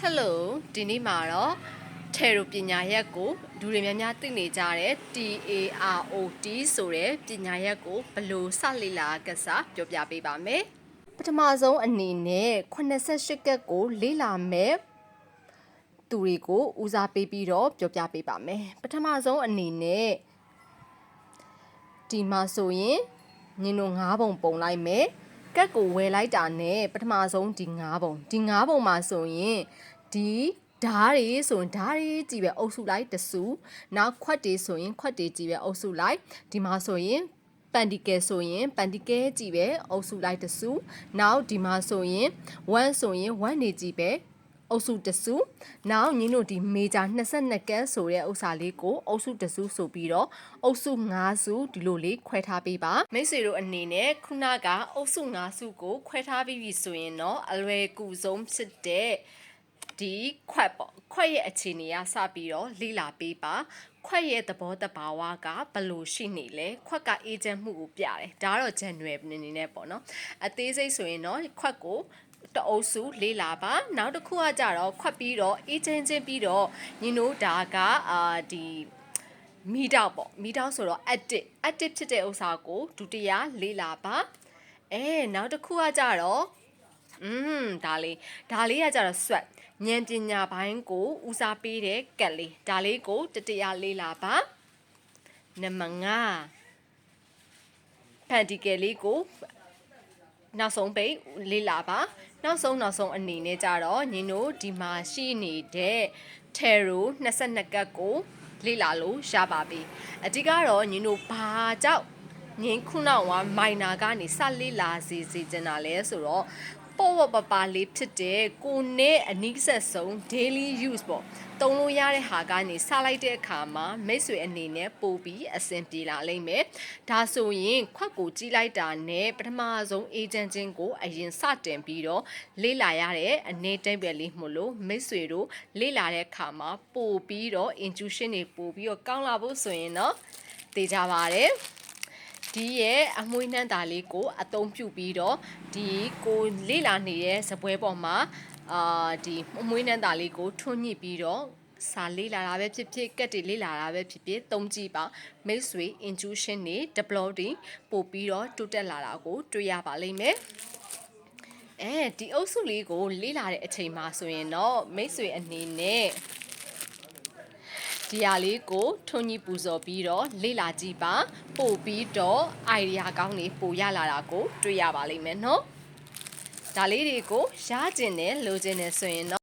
Hello ဒီနေ့မှာတော့ Tarot ပညာရပ်ကိုလူတွေများများသိနေကြတဲ့ TAROT ဆိုတဲ့ပညာရပ်ကိုဘယ်လိုစလေ့လာကစားပြောပြပေးပါမယ်ပထမဆုံးအနေနဲ့88ကတ်ကိုလေ့လာမယ်သူတွေကိုဦးစားပေးပြီးတော့ပြောပြပေးပါမယ်ပထမဆုံးအနေနဲ့ဒီမှာဆိုရင်ညင်တို့9ပုံပုံလိုက်မယ်ကတ်ကိုဝယ်လိုက်တာနဲ့ပထမဆုံးဒီ9ပုံမှာဆိုရင်ဒီဓာတ်တွေဆိုရင်ဓာတ်တွေကြည့်ပဲအုပ်စုလိုက်တစုနောက်ခွက်တွေဆိုရင်ခွက်တွေကြည့်ပဲအုပ်စုလိုက်ဒီမှာဆိုရင်ပန်တီကဲဆိုရင်ပန်တီကဲကြည့်ပဲအုပ်စုလိုက်တစုနောက်ဒီမှာဆိုရင်1ဆိုရင်1နေကြည့်ပဲအုပ်စုတစုနောက်ညီတို့ဒီမေဂျာ22ကန်းဆိုတဲ့ဥစ္စာလေးကိုအုပ်စုတစုဆိုပြီးတော့အုပ်စု5စုဒီလိုလေးခွဲထားပေးပါမိတ်ဆွေတို့အနေနဲ့ခုနကအုပ်စု5စုကိုခွဲထားပြီးပြီဆိုရင်တော့အလွယ်ကူဆုံးဖြစ်တဲ့ဒီခွက်ပေါ့ခွက်ရဲ့အခြေအနေကစပြီးတော့လေ့လာပေးပါခွက်ရဲ့သဘောတဘာဝကဘယ်လိုရှိနေလဲခွက်ကအေဂျင့်မှုကိုပြတယ်ဒါကတော့ general အနေနဲ့ပေါ့နော်အသေးစိတ်ဆိုရင်တော့ခွက်ကိုတအုပ်စုလေးလာပါနောက်တစ်ခုကကြတော့ခွက်ပြီးတော့အေးချင်းချင်းပြီးတော့ညီတို့ဒါကဒီမီတောက်ပေါ့မီတောက်ဆိုတော့ active ဖြစ်တဲ့ဥစ္စာကိုဒုတိယလေးလာပါနောက်တစ်ခုကကြတော့ဒါလေးကကြတော့ sweat ဉာဏ်ပညာပိုင်းကိုဦးစားပေးတဲ့ကက်လေးဒါလေးကိုတတိယလေးလာပါနံပါတ်5ဖန်တီကယ်လေးကိုနောက်ဆုံးပိတ်လေးလာပါနောက်ဆုံးအနေနဲ့ကြတော့ညီတို့ဒီမှာရှိနေတဲ့ Tarot 22ကတ်ကိုလေ့လာလို့ရပါပြီအဓိကတော့ညီတို့ဘာကြောင့်ငင်းခုနောက်ဝါမိုင်နာကနေစလေ့လာစီကျင်တာလဲဆိုတော့ပေါ့ပပလေးဖြစ်တဲ့ကိုနဲ့အနီးဆက်ဆုံး daily use ပေါ့တုံးလို့ရတဲ့ဟာကနေစလိုက်တဲ့အခါမှာမိတ်ဆွေအနေနဲ့ပို့ပြီးအဆင်ပြေလာလိမ့်မယ်ဒါဆိုရင်ခွက်ကိုကြီးလိုက်တာနဲ့ပထမဆုံး agent ချင်းကိုအရင်စတင်ပြီးတော့လေ့လာရတဲ့အနေတိတ်ပဲလေးမို့လို့မိတ်ဆွေတို့လေ့လာတဲ့အခါမှာပို့ပြီးတော့ intuition တွေပို့ပြီးတော့ကောင်းလာဖို့ဆိုရင်တော့သိကြပါတယ်ဒီရဲ့အမွှေးနှမ်းတာလေးကိုအသုံးပြုပြီးတော့ဒီကိုလေ့လာနေတဲ့စပွဲပေါ်မှာဒီအမွှေးနှမ်းတာလေးကိုထွန်းညှိပြီးတော့စာလေ့လာတာပဲဖြစ်ဖြစ်ကက်တွေလေ့လာတာပဲဖြစ်ဖြစ်သုံးကြည့်ပါမိတ်ဆွေ intuition တွေ develop တွေပို့ပြီးတော့တိုးတက်လာတာကိုတွေ့ရပါလိမ့်မယ်ဒီအုပ်စုလေးကိုလေ့လာတဲ့အချိန်မှာဆိုရင်တော့မိတ်ဆွေအနေနဲ့ဒီဟာလေးကိုထွန်းညှိပူဇော်ပြီးတော့လေ့လာကြည့်ပါပို့ပြီးတော့ idea ကောင်းတွေပို့ရလာတာကိုတွေ့ရပါလိမ့်မယ်နော်ဒါလေးတွေကိုရကျင်တယ်လိုချင်တယ်ဆိုရင်တော့